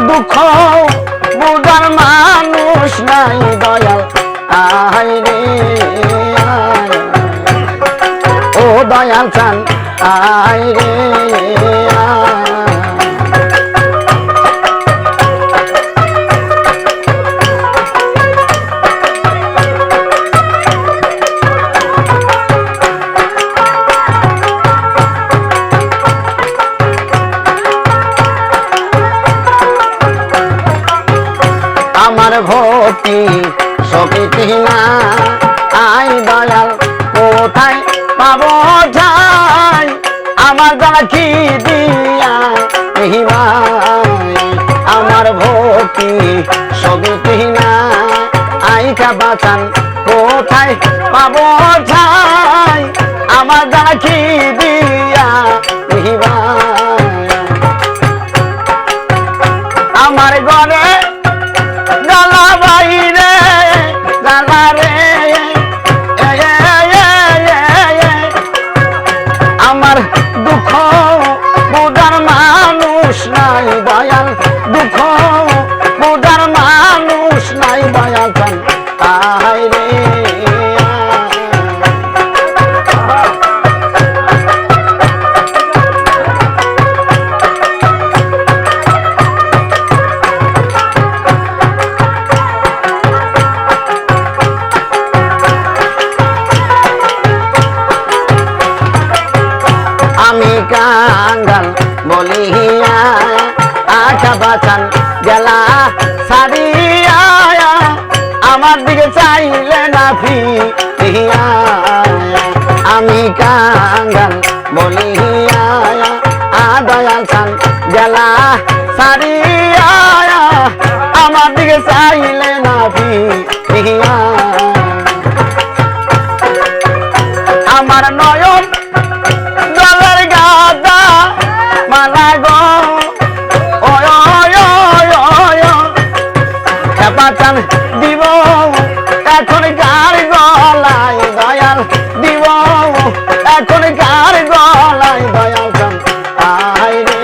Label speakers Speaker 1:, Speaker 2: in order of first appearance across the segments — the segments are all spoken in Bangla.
Speaker 1: দুঃখ বুঝার মানুষ নাই দয়াল আয় রে ও দয়াল চান আয় রে আমার ভক্তি সকিতি না আই দয়াল কোথায় পাবো যাই আমার দ্বারা কি দিয়া আমার ভক্তি সকিতি না আইকা বাঁচান কোথায় পাবো যাই আমার দ্বারা কি দিয়া আমার ঘরে গালা বাইরে গালা রে আমার দুঃখ বুঝার মানুষ নাই দয়াল দুঃখ বুঝার মানুষ নাই দয়াল চান আয় রে আমি কাঙ্গাল বলিয়া আশা বাঁচান গেলা সারিয়া আমার দিকে চাইলে না ফিরিয়া আমি কাঙ্গাল বলিয়া দয়াল চান গেলা সারিয়া আমার দিকে চাইলে না ফিরিয়া আমার নয়ন জলের গাদা মালা গো পাচান দিব এখন গার গলায় দয়াল দিব এখন গার গলায় দয়াল চান আয় রে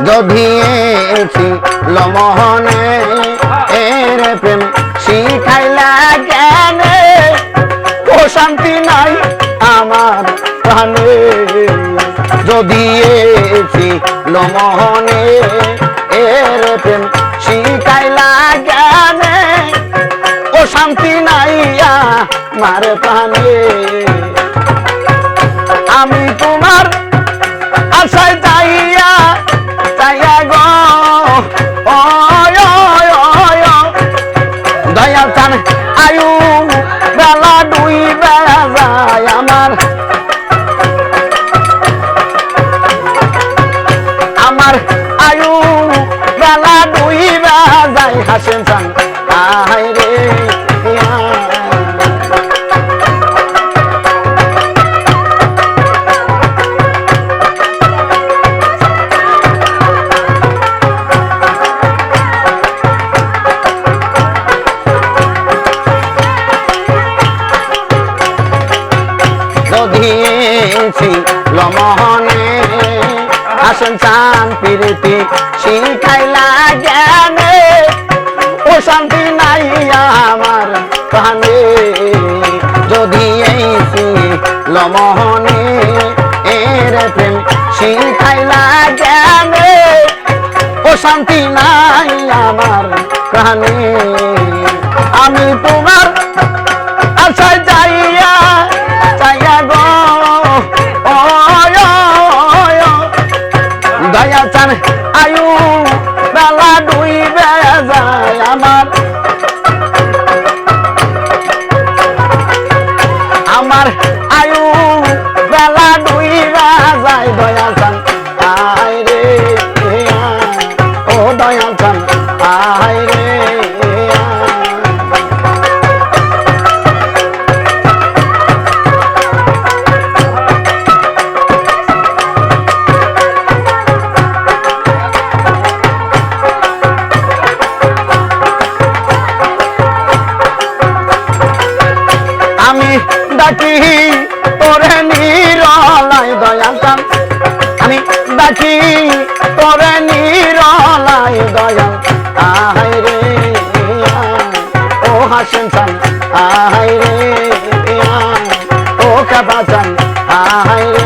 Speaker 1: যদি লমহনে এর প্রেম শিখাইলা জ্ঞানে ও শান্তি নাই আমার প্রাণে যদি লমহনে এর প্রেম শিখাইলা জ্ঞানে ও শান্তি নাই আমার প্রাণে আমি তোমার আশায় যাইয়া গো দয়াল চান আয়ু বেলা দুই বেলা যায় আমার আয়ু বেলা দুই বেলা যায় হাসেন চান আয় রে লমহনে আসেন চান প্রীতি শিখাইলা জ্ঞানে ও শান্তি নাই আমার প্রাণে যদি লমহনে এর প্রেম শিখাইলা জ্ঞানে ও শান্তি নাই আমার প্রাণে আমি তোমার আশায় যাইয়া গো দয়া চান আয়ু বেলা দুই বেলা যায় আমার আয়ু বেলা দুই বেলা যায় দয়া চান আয় রে ও দয়া চান আয় রে ডাকি তোরে নিরলাই দয়াল আমি ডাকি তোরে নিরলাই দয়াল আহাই রে ও হাসিম চান আহাই রে ও কাবা চান আহাই